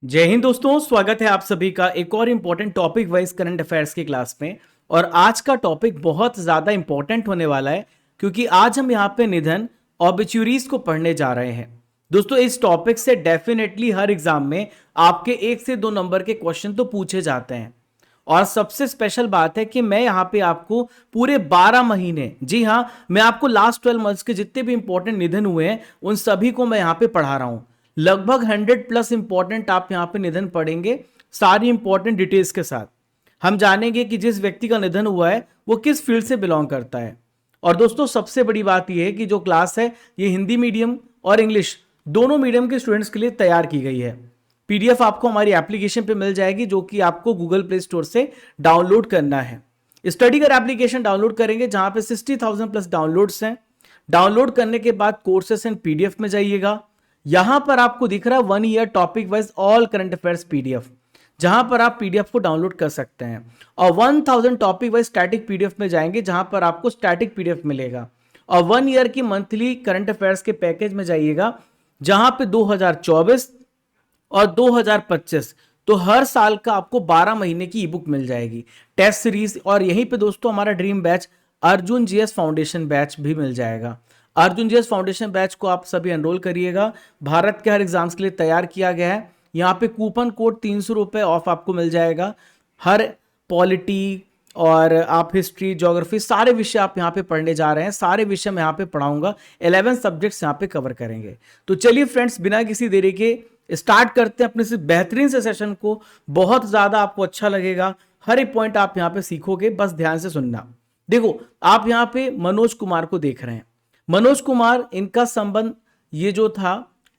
जय हिंद दोस्तों, स्वागत है आप सभी का एक और important topic wise current affairs की क्लास में। और आज का टॉपिक बहुत ज्यादा इंपॉर्टेंट होने वाला है क्योंकि आज हम यहाँ पे निधन ऑबिचुरीज को पढ़ने जा रहे हैं। दोस्तों, इस टॉपिक से डेफिनेटली हर एग्जाम में आपके 1 से 2 नंबर के क्वेश्चन तो पूछे जाते हैं। और सबसे स्पेशल बात है कि मैं यहाँ पे आपको पूरे 12 महीने, जी हाँ, मैं आपको लास्ट 12 मंथ्स के जितने भी इंपॉर्टेंट निधन हुए हैं उन सभी को मैं यहाँ पे पढ़ा रहा हूँ। लगभग 100+ इंपॉर्टेंट आप यहाँ पे निधन पढ़ेंगे, सारी इंपॉर्टेंट डिटेल्स के साथ। हम जानेंगे कि जिस व्यक्ति का निधन हुआ है वो किस फील्ड से बिलोंग करता है। और दोस्तों, सबसे बड़ी बात यह है कि जो क्लास है ये हिंदी मीडियम और इंग्लिश दोनों मीडियम के स्टूडेंट्स के लिए तैयार की गई है। पीडीएफ आपको हमारी एप्लीकेशन पे मिल जाएगी, जो कि आपको गूगल प्ले स्टोर से डाउनलोड करना है। स्टडी कर एप्लीकेशन डाउनलोड करेंगे जहां पे 60,000+ डाउनलोड्स हैं। डाउनलोड करने के बाद कोर्सेस एंड पीडीएफ में जाइएगा। यहां पर आपको दिख रहा है 1 year topic wise all current affairs PDF, जहां पर आप पीडीएफ को डाउनलोड कर सकते हैं। और 1000 टॉपिक वाइज स्टैटिक पीडीएफ में जाएंगे जहां पर आपको स्टैटिक पीडीएफ मिलेगा। और 1 ईयर की मंथली करंट अफेयर्स के पैकेज में जाइएगा जहां पे 2024 और 2025, तो हर साल का आपको 12 महीने की ई बुक मिल जाएगी, टेस्ट सीरीज। और यहीं पे दोस्तों हमारा dream batch Arjun GS foundation batch भी मिल जाएगा। अर्जुन जीएस फाउंडेशन बैच को आप सभी एनरोल करिएगा। भारत के हर एग्जाम्स के लिए तैयार किया गया है। यहाँ पे कूपन कोड 300 रुपये ऑफ आपको मिल जाएगा। हर पॉलिटी और आप हिस्ट्री, ज्योग्राफी, सारे विषय आप यहाँ पे पढ़ने जा रहे हैं। सारे विषय मैं यहाँ पे पढ़ाऊंगा, 11 सब्जेक्ट्स यहाँ पे कवर करेंगे। तो चलिए फ्रेंड्स, बिना किसी देरी के स्टार्ट करते हैं अपने से बेहतरीन से सेशन को। बहुत ज्यादा आपको अच्छा लगेगा, हर एक पॉइंट आप यहाँ पे सीखोगे, बस ध्यान से सुनना। देखो, आप यहाँ पे मनोज कुमार को देख रहे हैं। मनोज कुमार, इनका संबंध ये जो था,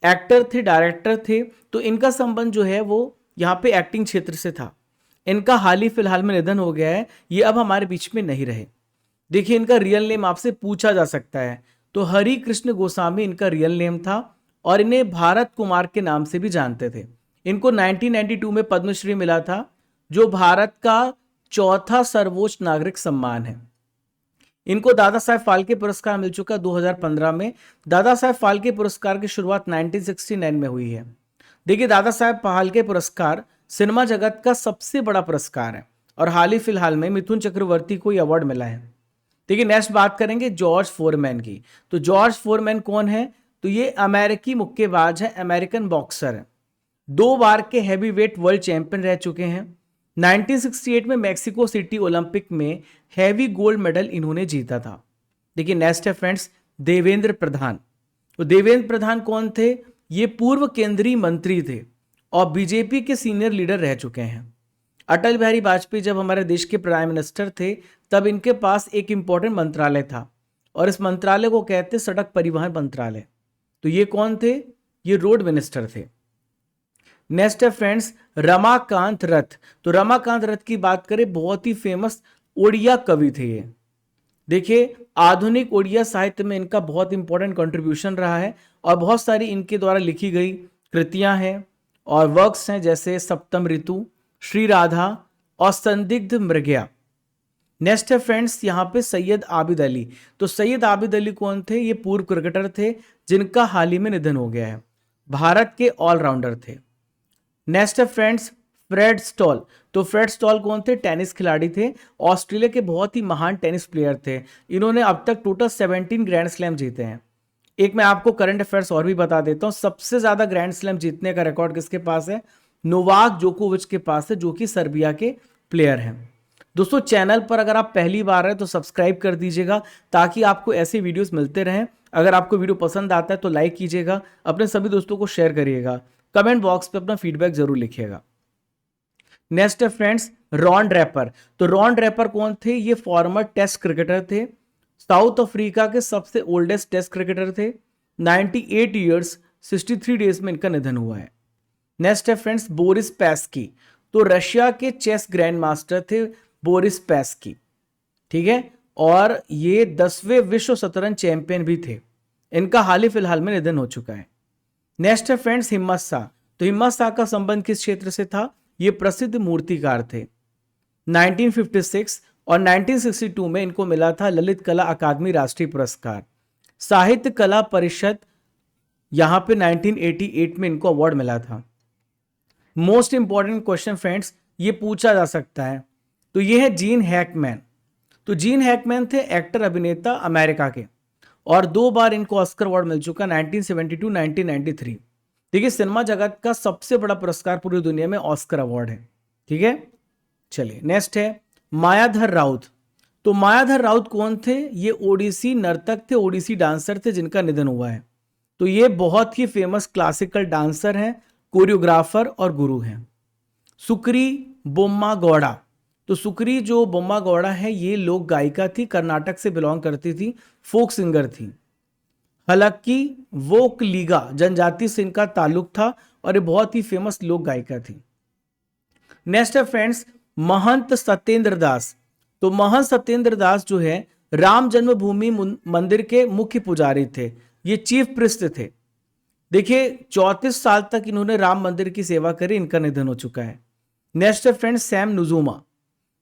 एक्टर थे, डायरेक्टर थे, तो इनका संबंध जो है वो यहाँ पे एक्टिंग क्षेत्र से था। इनका हाल ही फिलहाल में निधन हो गया है, ये अब हमारे बीच में नहीं रहे। देखिए, इनका रियल नेम आपसे पूछा जा सकता है, तो हरि कृष्ण गोस्वामी इनका रियल नेम था और इन्हें भारत कुमार के नाम से भी जानते थे। इनको 1992 में पद्मश्री मिला था, जो भारत का चौथा सर्वोच्च नागरिक सम्मान है। इनको दादा साहेब फाल्के पुरस्कार मिल चुका 2015 में। दादा साहेब फाल्के पुरस्कार की शुरुआत 1969 में हुई है। देखिए, दादा साहेब फाल्के पुरस्कार सिनेमा जगत का सबसे बड़ा पुरस्कार है और हाल ही फिलहाल में मिथुन चक्रवर्ती को यह अवार्ड मिला है। देखिए, नेक्स्ट बात करेंगे जॉर्ज फोरमैन की। तो जॉर्ज फोरमैन कौन है? तो ये अमेरिकी मुक्केबाज है, अमेरिकन बॉक्सर है। 2 बार के हैवीवेट वर्ल्ड चैंपियन रह चुके हैं। 1968 में मैक्सिको सिटी ओलंपिक में हैवी गोल्ड मेडल इन्होंने जीता था। देखिए, नेक्स्ट है फ्रेंड्स, देवेंद्र प्रधान। तो देवेंद्र प्रधान कौन थे? ये पूर्व केंद्रीय मंत्री थे और बीजेपी के सीनियर लीडर रह चुके हैं। अटल बिहारी वाजपेयी जब हमारे देश के प्राइम मिनिस्टर थे, तब इनके पास एक इंपॉर्टेंट मंत्रालय था और इस मंत्रालय को कहते सड़क परिवहन मंत्रालय। तो ये कौन थे? ये रोड मिनिस्टर थे। नेक्स्ट है फ्रेंड्स, रमाकांत रथ। तो रमाकांत रथ की बात करें, बहुत ही फेमस ओडिया कवि थे ये। देखिए, आधुनिक ओडिया साहित्य में इनका बहुत इंपॉर्टेंट कंट्रीब्यूशन रहा है और बहुत सारी इनके द्वारा लिखी गई कृतियां हैं और वर्क्स हैं, जैसे सप्तम ऋतु, श्री राधा और संदिग्ध मृगया। नेक्स्ट है फ्रेंड्स, यहाँ पे सैयद आबिद अली। तो सैयद आबिद अली कौन थे? ये पूर्व क्रिकेटर थे जिनका हाल ही में निधन हो गया है। भारत के ऑलराउंडर थे। नेक्स्ट है फ्रेंड्स, फ्रेड स्टॉल। तो फ्रेड स्टॉल कौन थे? टेनिस खिलाड़ी थे, ऑस्ट्रेलिया के बहुत ही महान टेनिस प्लेयर थे। इन्होंने अब तक टोटल 17 ग्रैंड स्लैम जीते हैं। एक मैं आपको करंट अफेयर्स और भी बता देता हूं, सबसे ज्यादा ग्रैंड स्लैम जीतने का रिकॉर्ड किसके पास है? नोवाक जोकोविच के पास है, जो कि सर्बिया के प्लेयर हैं। दोस्तों, चैनल पर अगर आप पहली बार हैं तो सब्सक्राइब कर दीजिएगा ताकि आपको ऐसे वीडियोस मिलते रहें। अगर आपको वीडियो पसंद आता है तो लाइक कीजिएगा, अपने सभी दोस्तों को शेयर करिएगा, कमेंट बॉक्स पे अपना फीडबैक जरूर लिखिएगा। नेक्स्ट है फ्रेंड्स, रॉन ड्रैपर। तो रॉन ड्रैपर कौन थे? ये फॉर्मर टेस्ट क्रिकेटर थे, साउथ अफ्रीका के सबसे ओल्डेस्ट टेस्ट क्रिकेटर थे। 98 ईयर्स 63 डेज में इनका निधन हुआ है। नेक्स्ट है फ्रेंड्स, बोरिस पैस्की। तो रशिया के चेस ग्रैंड मास्टर थे बोरिस पैस्की, ठीक है, और ये 10वें विश्व शतरंज चैंपियन भी थे। इनका हाल ही फिलहाल में निधन हो चुका है। नेक्स्ट है फ्रेंड्स, हिम्मत शाह। तो हिम्मत शाह का संबंध किस क्षेत्र से था? ये प्रसिद्ध मूर्तिकार थे। 1956 और 1962 में इनको मिला था ललित कला अकादमी राष्ट्रीय पुरस्कार। साहित्य कला परिषद, यहां पे 1988 में इनको अवार्ड मिला था। मोस्ट इंपॉर्टेंट क्वेश्चन फ्रेंड्स, ये पूछा जा सकता है। तो ये है जीन हैकमैन। तो जीन हैकमैन थे एक्टर अभिनेता अमेरिका के, और 2 बार इनको ऑस्कर अवार्ड मिल चुका, 1972 1993। देखिए सिनेमा जगत का सबसे बड़ा पुरस्कार पूरी दुनिया में ऑस्कर अवार्ड है। ठीक है, चलिए नेक्स्ट है मायाधर राउत। तो मायाधर राउत कौन थे? ये ओडिसी नर्तक थे, ओडिसी डांसर थे जिनका निधन हुआ है। तो ये बहुत ही फेमस क्लासिकल डांसर हैं, कोरियोग्राफर और गुरु हैं। सुक्री बोम्मा गौड़ा। तो सुक्री जो बोम्मा गौड़ा है ये लोक गायिका थी, कर्नाटक से बिलोंग करती थी, फोक सिंगर थी। हालांकि वोक लीगा जनजाति से इनका ताल्लुक था और ये बहुत ही फेमस लोक गायिका थी। नेक्स्ट है फ्रेंड्स महंत सत्येंद्र दास। तो महंत सत्येंद्र दास जो है राम जन्मभूमि मंदिर के मुख्य पुजारी थे, ये चीफ प्रिस्ट थे। देखिए 34 साल तक इन्होंने राम मंदिर की सेवा करी, इनका निधन हो चुका है। नेक्स्ट है फ्रेंड्स सैम नुजूमा।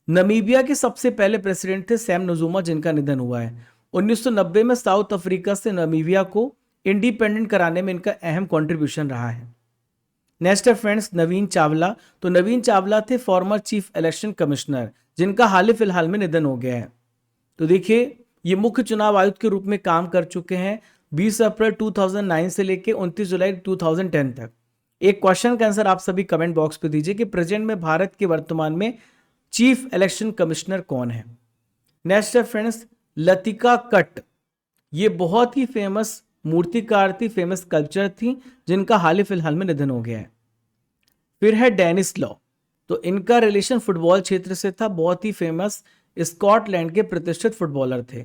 नमीबिया के सबसे पहले प्रेसिडेंट थे सैम नुजूमा, जिनका निधन हुआ है। 1990 में साउथ अफ्रीका से नमीबिया को इंडिपेंडेंट कराने में इनका अहम कंट्रीब्यूशन रहा है। नेक्स्ट है फ्रेंड्स नवीन चावला। तो नवीन चावला थे फॉर्मर चीफ इलेक्शन कमिश्नर, जिनका हाल ही फिलहाल में निधन हो गया है। तो देखिए ये मुख्य चुनाव आयुक्त के रूप में काम कर चुके हैं 20 अप्रैल 2009 से लेकर 29 जुलाई 2010 तक। एक क्वेश्चन का आंसर आप सभी कमेंट बॉक्स पे दीजिए कि प्रेजेंट में भारत के वर्तमान में चीफ इलेक्शन कमिश्नर कौन है। नेक्स्ट है फ्रेंड्स लतिका कट। ये बहुत ही फेमस मूर्तिकार थी, फेमस स्कल्पचर थी, जिनका हाल ही फिलहाल में निधन हो गया है। फिर है डेनिस लॉ। तो इनका रिलेशन फुटबॉल क्षेत्र से था, बहुत ही फेमस स्कॉटलैंड के प्रतिष्ठित फुटबॉलर थे।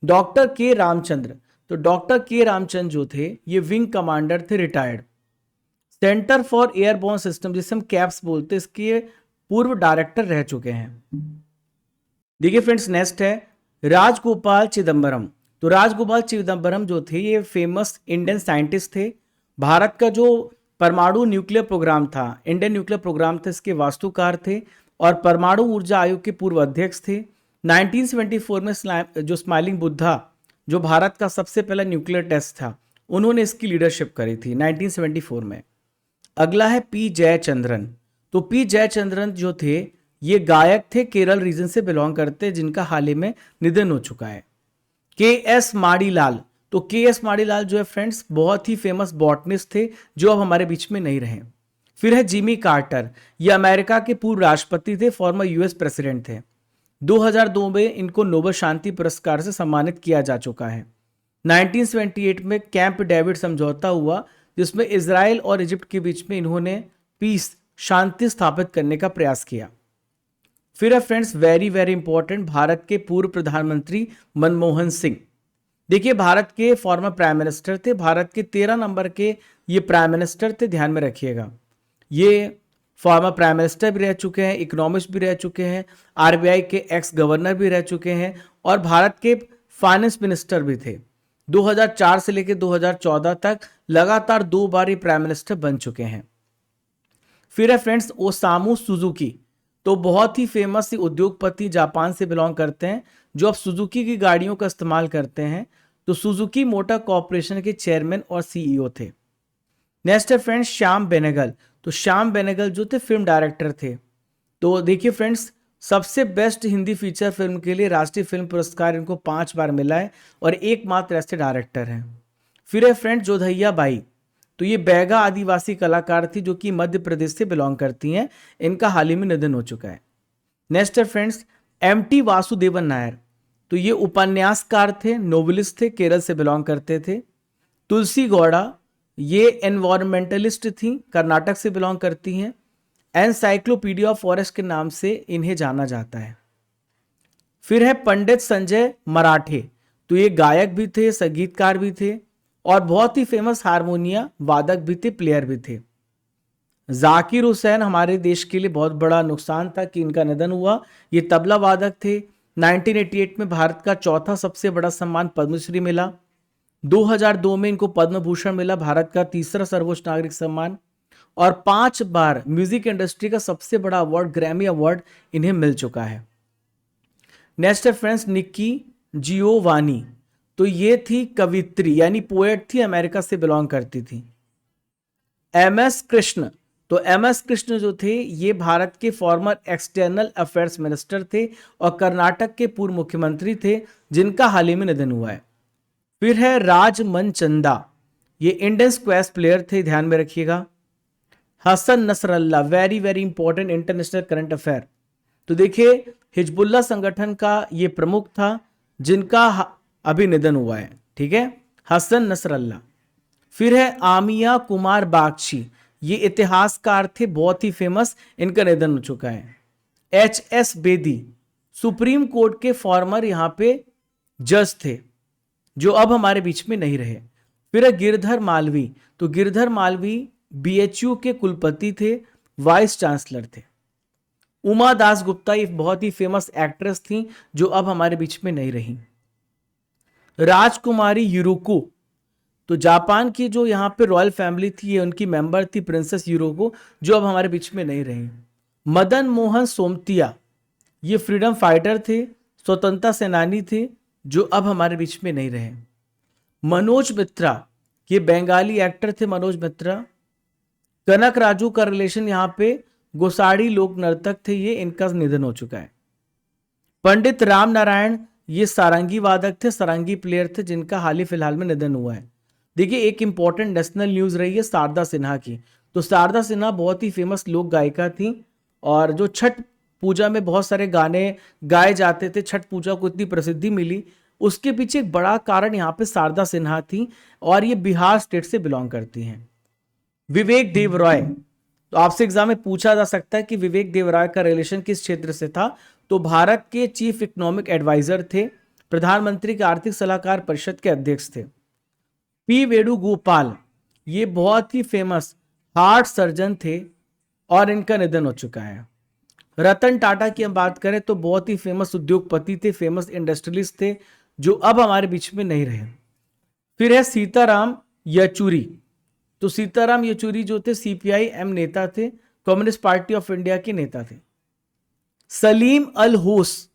डॉक्टर के रामचंद्र। तो डॉक्टर के रामचंद्र जो थे ये विंग कमांडर थे, retired. Centre for airborne system जिसे हम कैप्स बोलते हैं, इसके पूर्व डायरेक्टर रह चुके हैं। देखिए फ्रेंड्स नेक्स्ट है राजगोपाल चिदम्बरम। तो राजगोपाल चिदम्बरम जो थे ये फेमस इंडियन साइंटिस्ट थे। भारत का जो परमाणु न्यूक्लियर प्रोग्राम था, इंडियन न्यूक्लियर प्रोग्राम था, इसके वास्तुकार थे और परमाणु ऊर्जा आयोग के पूर्व अध्यक्ष थे। 1974 में जो स्माइलिंग बुद्धा जो भारत का सबसे पहला न्यूक्लियर टेस्ट था, उन्होंने इसकी लीडरशिप करी थी 1974 में। अगला है पी जयचंद्रन। तो पी जयचंद्रन जो थे ये गायक थे, केरल रीजन से बिलोंग करते, जिनका हाल ही में निधन हो चुका है। के एस माड़ीलाल। तो के एस माड़ीलाल जो है फ्रेंड्स बहुत ही फेमस बॉटनिस्ट थे, जो अब हमारे बीच में नहीं रहे। फिर है जिमी कार्टर। ये अमेरिका के पूर्व राष्ट्रपति थे, फॉर्मर यूएस प्रेसिडेंट थे। 2002 में इनको नोबेल शांति पुरस्कार से सम्मानित किया जा चुका है। 1978 में कैंप डेविड समझौता हुआ, जिसमें इजराइल और इजिप्ट के बीच में इन्होंने पीस शांति स्थापित करने का प्रयास किया। फिर है friends very very important Bharat के पूर्व प्रधानमंत्री मनमोहन सिंह। देखिए भारत के फॉर्मर प्राइम मिनिस्टर थे, भारत के 13 नंबर के ये प्राइम मिनिस्टर थे, ध्यान में रखिएगा। ये फॉर्मर प्राइम मिनिस्टर भी रह चुके हैं, इकोनॉमिस्ट भी रह चुके हैं, आरबीआई के एक्स गवर्नर भी रह चुके हैं और भारत के फाइनेंस मिनिस्टर भी थे। 2004 से लेकर 2014 तक लगातार 2 बार ये प्राइम मिनिस्टर बन चुके हैं। फिर है फ्रेंड्स ओसामू सुजुकी। तो बहुत ही फेमस उद्योगपति, जापान से बिलोंग करते हैं, जो अब सुजुकी की गाड़ियों का इस्तेमाल करते हैं। तो सुजुकी मोटर कॉर्पोरेशन के चेयरमैन और सीईओ थे। नेक्स्ट है फ्रेंड्स श्याम बेनेगल। तो श्याम बेनेगल जो थे फिल्म डायरेक्टर थे। तो देखिए फ्रेंड्स सबसे बेस्ट हिंदी फीचर फिल्म के लिए राष्ट्रीय फिल्म पुरस्कार इनको 5 बार मिला है और एकमात्र ऐसे डायरेक्टर हैं। फिर है फ्रेंड्स जोधैया बाई। तो ये बैगा आदिवासी कलाकार थी, जो कि मध्य प्रदेश से बिलोंग करती हैं, इनका हाल ही में निधन हो चुका है। नेक्स्ट है फ्रेंड्स एमटी वासुदेवन नायर। तो ये उपन्यासकार थे, नोवेलिस्ट थे, केरल से बिलोंग करते थे। तुलसी गौड़ा ये एनवायरमेंटलिस्ट थी, कर्नाटक से बिलोंग करती हैं। एनसाइक्लोपीडिया ऑफ फॉरेस्ट के नाम से इन्हें जाना जाता है। फिर है पंडित संजय मराठे। तो ये गायक भी थे, संगीतकार भी थे और बहुत ही फेमस हारमोनिया वादक भी थे, प्लेयर भी थे। जाकिर हुसैन हमारे देश के लिए बहुत बड़ा नुकसान था कि इनका निधन हुआ। ये तबला वादक थे। 1988 में भारत का चौथा सबसे बड़ा सम्मान पद्मश्री मिला। 2002 में इनको पद्म भूषण मिला, भारत का तीसरा सर्वोच्च नागरिक सम्मान। और 5 बार म्यूजिक इंडस्ट्री का सबसे बड़ा अवार्ड ग्रैमी अवार्ड इन्हें मिल चुका है। नेक्स्ट है फ्रेंड्स निक्की जियोवानी। तो ये थी कवित्री यानी पोएट थी, अमेरिका से बिलोंग करती थी। M S Krishna. तो एम एस कृष्ण जो थे ये भारत के फॉर्मर एक्सटर्नल अफेयर्स मिनिस्टर थे और कर्नाटक के पूर्व मुख्यमंत्री थे जिनका हाल ही में निधन हुआ है। फिर है राजमन चंदा, ये इंडियन स्क्वैश प्लेयर थे, ध्यान में रखिएगा। Hassan Nasrallah, very very important international current affair. तो देखिए हिजबुल्ला संगठन का ये प्रमुख था जिनका अभी निधन हुआ है, ठीक है, हसन नसरल्ला। फिर है आमिया कुमार बागची, ये इतिहासकार थे, बहुत ही फेमस, इनका निधन हो चुका है। H S Bedi, supreme court के फॉर्मर यहां पे जज थे जो अब हमारे बीच में नहीं रहे। फिर है गिरधर मालवी, तो गिरधर मालवी बीएचयू के कुलपति थे, वाइस चांसलर थे। उमा दास गुप्ता, ये बहुत ही फेमस एक्ट्रेस थी जो अब हमारे बीच में नहीं रही। राजकुमारी यूरोको, तो जापान की जो यहाँ पे रॉयल फैमिली थी, ये उनकी मेंबर थी प्रिंसेस यूरोको, जो अब हमारे बीच में नहीं रही। मदन मोहन सोमतिया, ये फ्रीडम फाइटर थे, स्वतंत्रता सेनानी थे, जो अब हमारे बीच में नहीं रहे। मनोज मित्रा, ये बंगाली एक्टर थे मनोज मित्रा। कनक राजू का रिलेशन यहाँ पे गोसाड़ी लोक नर्तक थे, ये इनका निधन हो चुका है। पंडित राम नारायण, ये सारंगी वादक थे, सारंगी प्लेयर थे, जिनका हाल ही फिलहाल में निधन हुआ है। देखिए एक इंपॉर्टेंट नेशनल न्यूज रही है शारदा सिन्हा की। तो शारदा सिन्हा बहुत ही फेमस लोक गायिका थी और जो छठ पूजा में बहुत सारे गाने गाए जाते थे, छठ पूजा को इतनी प्रसिद्धि मिली, उसके पीछे एक बड़ा कारण यहाँ पे शारदा सिन्हा थी और ये बिहार स्टेट से बिलोंग करती हैं। विवेक देवराय, तो आपसे एग्जाम में पूछा जा सकता है कि विवेक देवराय का रिलेशन किस क्षेत्र से था। तो भारत के चीफ इकोनॉमिक एडवाइजर थे, प्रधानमंत्री के आर्थिक सलाहकार परिषद के अध्यक्ष थे। पी वेणुगोपाल, ये बहुत ही फेमस हार्ट सर्जन थे और इनका निधन हो चुका है। रतन टाटा की हम बात करें तो बहुत ही फेमस उद्योगपति थे, फेमस इंडस्ट्रियलिस्ट थे, जो अब हमारे बीच में नहीं रहे। फिर है सीताराम येचुरी, तो सीताराम येचुरी जो थे सीपीआई-एम नेता थे, कम्युनिस्ट पार्टी ऑफ इंडिया के नेता थे। सलीम अल होस,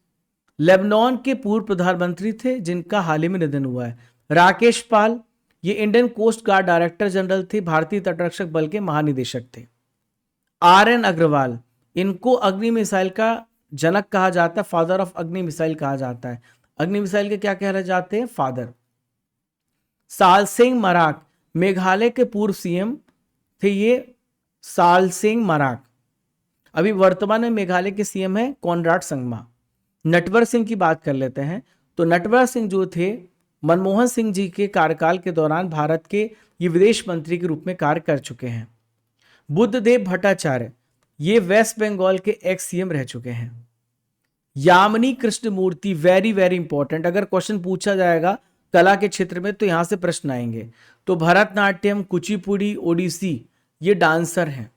लेबनान के पूर्व प्रधानमंत्री थे, जिनका हाल ही में निधन हुआ है। राकेश पाल, ये Indian coast guard director general थे, भारतीय तटरक्षक बल के महानिदेशक थे। आर एन अग्रवाल, इनको अग्नि मिसाइल का जनक कहा जाता है, फादर ऑफ अग्नि मिसाइल कहा जाता है। अग्नि मिसाइल के क्या कह जाते हैं, फादर। सालसेंग मराक, मेघालय के पूर्व सीएम थे ये सालसेंग मराक। अभी वर्तमान में मेघालय के सीएम है कॉनराड संगमा। नटवर सिंह की बात कर लेते हैं। तो नटवर सिंह जो थे मनमोहन सिंह जी के कार्यकाल के दौरान भारत के ये विदेश मंत्री के रूप में कार्य कर चुके हैं। बुद्धदेव भट्टाचार्य, ये वेस्ट बंगाल के एक्स सीएम रह चुके हैं। Yamini Krishnamurthy, very very important, अगर क्वेश्चन पूछा जाएगा कला के क्षेत्र में तो यहां से प्रश्न आएंगे। तो भरतनाट्यम, कुचिपुड़ी, ओडिसी, ये डांसर हैं।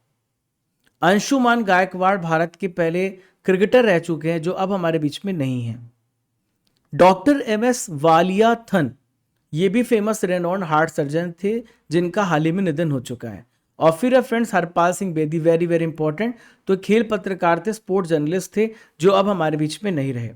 अंशुमान गायकवाड़ भारत के पहले क्रिकेटर रह चुके हैं, जो अब हमारे बीच में नहीं हैं। डॉक्टर एम एस वालियाथन, ये भी फेमस रेनॉन्ड हार्ट सर्जन थे, जिनका हाल ही में निधन हो चुका है। और फिर friends Harpal Singh Bedi, very very important, तो खेल पत्रकार थे, स्पोर्ट्स जर्नलिस्ट थे, जो अब हमारे बीच में नहीं रहे।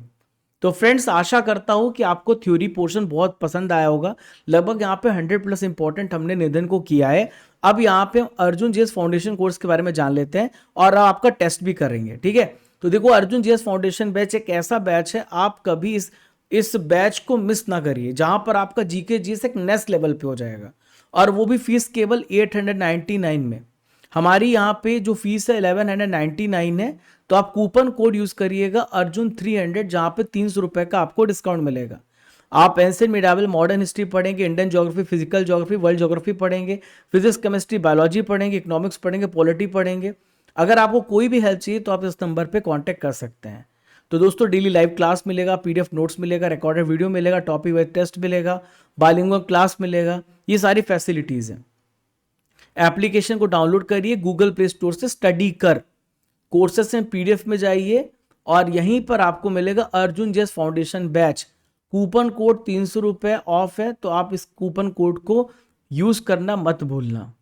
तो फ्रेंड्स आशा करता हूं कि आपको थ्योरी पोर्शन बहुत पसंद आया होगा। लगभग यहाँ पे 100+ इंपॉर्टेंट हमने निधन को किया है। अब यहाँ पे अर्जुन जीएस फाउंडेशन कोर्स के बारे में जान लेते हैं और आपका टेस्ट भी करेंगे, ठीक है। तो देखो अर्जुन जीएस फाउंडेशन बैच एक ऐसा बैच है, आप कभी इस बैच को मिस ना करिए, जहां पर आपका जीके जीएस एक नेक्स्ट लेवल पे हो जाएगा, और वो भी फीस केवल 899 में। हमारी यहाँ पे जो फीस है 1199 है। तो आप कूपन कोड यूज करिएगा अर्जुन 300, जहां पे 300 रुपए का आपको डिस्काउंट मिलेगा। आप एंशिएंट मिडावल मॉडर्न हिस्ट्री पढ़ेंगे, Indian geography, physical geography, world geography पढ़ेंगे, फिजिक्स केमिस्ट्री बायोलॉजी पढ़ेंगे, इकोनॉमिक्स पढ़ेंगे, पॉलिटी पढ़ेंगे। अगर आपको कोई भी हेल्प चाहिए तो आप इस नंबर पे कांटेक्ट कर सकते हैं। तो दोस्तों डेली लाइव क्लास मिलेगा, पीडीएफ नोट्स मिलेगा, रिकॉर्डेड वीडियो मिलेगा, टॉपिक वाइज टेस्ट मिलेगा, बाइलिंगुअल क्लास मिलेगा, ये सारी फैसिलिटीज हैं। एप्लीकेशन को डाउनलोड करिए गूगल प्ले स्टोर से, स्टडी कर कोर्सेस में पीडीएफ में जाइए और यहीं पर आपको मिलेगा Arjun GS foundation batch. Coupon code 300 रुपए ऑफ है, तो आप इस कूपन कोड को यूज करना मत भूलना,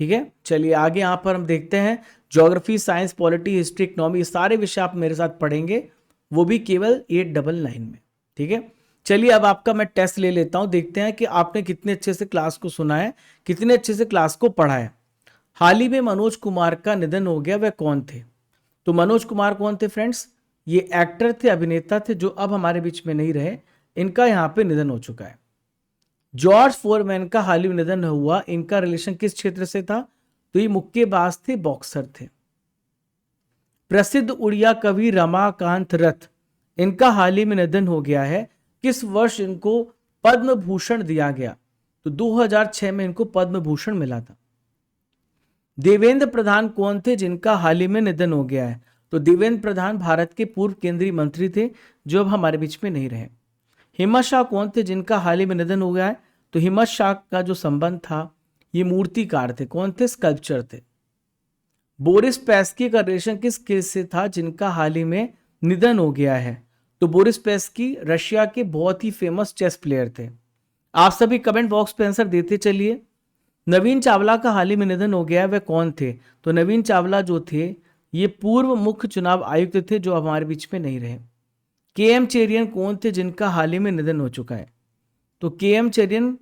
ठीक है। चलिए आगे यहाँ पर हम देखते हैं geography, science, polity, history, economy, ये सारे विषय आप मेरे साथ पढ़ेंगे, वो भी केवल 899 में, ठीक है। चलिए अब आपका मैं टेस्ट ले लेता हूं, देखते हैं कि आपने कितने अच्छे से क्लास को सुना है, कितने अच्छे से क्लास को पढ़ा है। हाल ही में मनोज कुमार का निधन हो गया, वह कौन थे? तो मनोज कुमार कौन थे फ्रेंड्स? ये एक्टर थे, अभिनेता थे, जो अब हमारे बीच में नहीं रहे। इनका यहाँ पे निधन हो चुका है। जॉर्ज फोरमैन का हाल ही में निधन हुआ। इनका रिलेशन किस क्षेत्र से था? तो ये मुक्केबाज थे, बॉक्सर थे। प्रसिद्ध उड़िया कवि रमाकांत रथ, इनका हाल ही में निधन हो गया है। किस वर्ष इनको पद्म भूषण दिया गया? तो 2006 में इनको पद्म भूषण मिला था। देवेंद्र प्रधान कौन थे जिनका हाल ही में निधन हो गया है? तो देवेंद्र प्रधान भारत के पूर्व केंद्रीय मंत्री थे, जो अब हमारे बीच में नहीं रहे। हिम्मत शाह कौन थे जिनका हाल ही में निधन हो गया है? तो हिम्मत शाह का जो संबंध था, ये मूर्तिकार थे। कौन थे? स्कल्पचर थे। बोरिस पैस्की का रिलेशन किस केस से था जिनका हाल ही में निधन हो गया है? तो बोरिस पैस्की रशिया के बहुत ही फेमस चेस प्लेयर थे। आप सभी कमेंट बॉक्स पे आंसर देते चलिए। नवीन चावला का हाल ही में निधन हो गया है, वह कौन थे? तो नवीन चावला जो थे, ये पूर्व मुख्य चुनाव आयुक्त थे, जो हमारे बीच में नहीं रहे। के एम चेरियन कौन थे जिनका हाल ही में निधन हो चुका है? तो के एम चेरियन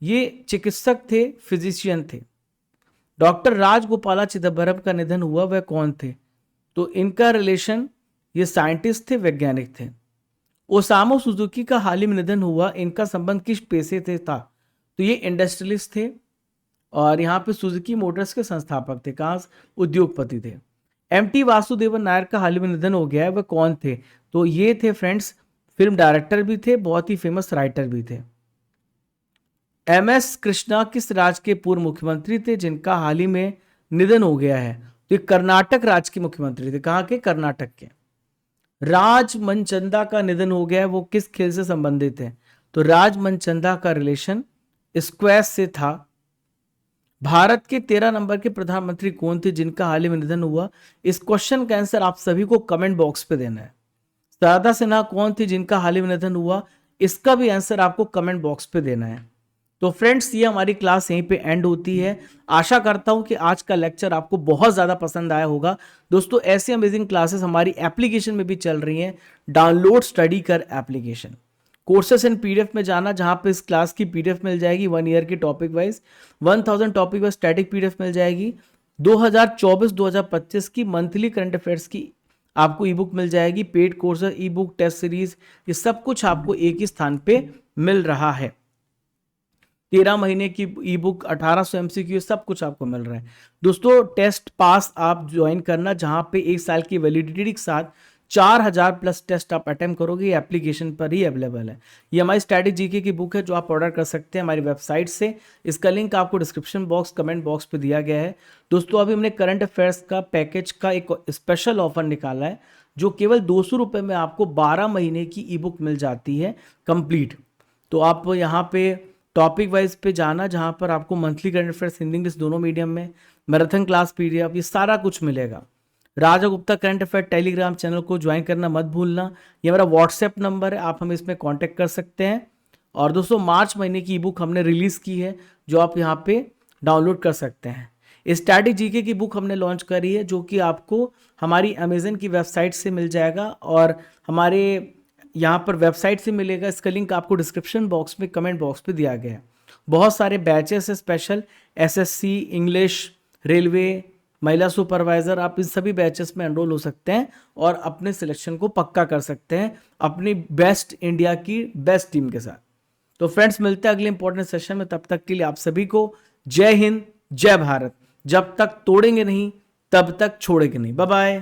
ये चिकित्सक थे, फिजिशियन थे। डॉक्टर राजगोपाला चिदम्बरम का निधन हुआ, वह कौन थे? तो इनका रिलेशन, ये साइंटिस्ट थे, वैज्ञानिक थे। ओसामो सुजुकी का हाल ही में निधन हुआ। इनका संबंध किस पेशे से था? तो ये इंडस्ट्रियलिस्ट थे और यहाँ पे सुजुकी मोटर्स के संस्थापक थे। कहाँ? उद्योगपति थे। एम.टी. वासुदेवन नायर का हाल ही में निधन हो गया है, वह कौन थे? तो ये थे फ्रेंड्स, फिल्म डायरेक्टर भी थे, बहुत ही फेमस राइटर भी थे। एम.एस. कृष्णा किस राज्य के पूर्व मुख्यमंत्री थे जिनका हाल ही में निधन हो गया है? तो ये कर्नाटक राज्य के मुख्यमंत्री थे। कहाँ के? कर्नाटक के। राज मनचंदा का निधन हो गया है, वो किस खेल से संबंधित है? तो राज मनचंदा का रिलेशन स्क्वैश से था। भारत के 13 नंबर के प्रधानमंत्री कौन थे जिनका हाल ही में निधन हुआ? इस क्वेश्चन का आंसर आप सभी को कमेंट बॉक्स पे देना है। शारदा सिन्हा कौन थी जिनका हाल ही में निधन हुआ? इसका भी आंसर आपको कमेंट बॉक्स पे देना है। तो फ्रेंड्स, ये हमारी क्लास यहीं पे एंड होती है। आशा करता हूं कि आज का लेक्चर आपको बहुत ज़्यादा पसंद आया होगा। दोस्तों, ऐसी अमेजिंग क्लासेस हमारी एप्लीकेशन में भी चल रही हैं। डाउनलोड स्टडी कर एप्लीकेशन, कोर्सेस एंड पीडीएफ में जाना, जहां पे इस क्लास की पीडीएफ मिल जाएगी 1 ईयर की topic wise, 1000 topic wise static PDF मिल जाएगी। 2024-2025 की मंथली करंट अफेयर्स की आपको ई बुक मिल जाएगी। Paid course, e book, test series, ये सब कुछ आपको एक ही स्थान पे मिल रहा है। 13 महीने की ई बुक, 1800 MCQ, सब कुछ आपको मिल रहा है। दोस्तों, टेस्ट पास आप ज्वाइन करना, जहां पे 1 साल की वैलिडिटी के साथ 4000 प्लस टेस्ट आप अटेम्प्ट करोगे। एप्लीकेशन पर ही अवेलेबल है। ये हमारी स्टैटिक जीके की बुक है, जो आप ऑर्डर कर सकते हैं हमारी वेबसाइट से। इसका लिंक आपको डिस्क्रिप्शन बॉक्स, कमेंट बॉक्स पे दिया गया है। दोस्तों, अभी हमने करंट अफेयर्स का पैकेज का एक स्पेशल ऑफर निकाला है, जो केवल 200 रुपये में आपको 12 महीने की ई बुक मिल जाती है कंप्लीट। तो आप यहाँ पे टॉपिक वाइज पे जाना, जहाँ पर आपको monthly current affairs Hindi English दोनों मीडियम में, मैराथन क्लास पीडीएफ, ये सारा कुछ मिलेगा। Raja Gupta current affair Telegram channel को ज्वाइन करना मत भूलना। ये मेरा व्हाट्सएप नंबर है, आप हमें इसमें कांटेक्ट कर सकते हैं। और दोस्तों, मार्च महीने की ई बुक हमने रिलीज की है, जो आप यहाँ पे डाउनलोड कर सकते हैं। स्टैटिक जीके की बुक हमने लॉन्च करी है, जो कि आपको हमारी अमेजन की वेबसाइट से मिल जाएगा और हमारे यहाँ पर वेबसाइट से मिलेगा। इसका लिंक आपको डिस्क्रिप्शन बॉक्स में, कमेंट बॉक्स पे दिया गया है। बहुत सारे बैचेस है स्पेशल, एसएससी, इंग्लिश, रेलवे, महिला सुपरवाइजर, आप इन सभी बैचेस में एनरोल हो सकते हैं और अपने सिलेक्शन को पक्का कर सकते हैं अपनी बेस्ट इंडिया की बेस्ट टीम के साथ। तो फ्रेंड्स, मिलते हैं अगले इंपॉर्टेंट सेशन में। तब तक के लिए आप सभी को जय हिंद, जय भारत। जब तक तोड़ेंगे नहीं, तब तक छोड़ेंगे नहीं। Bye bye.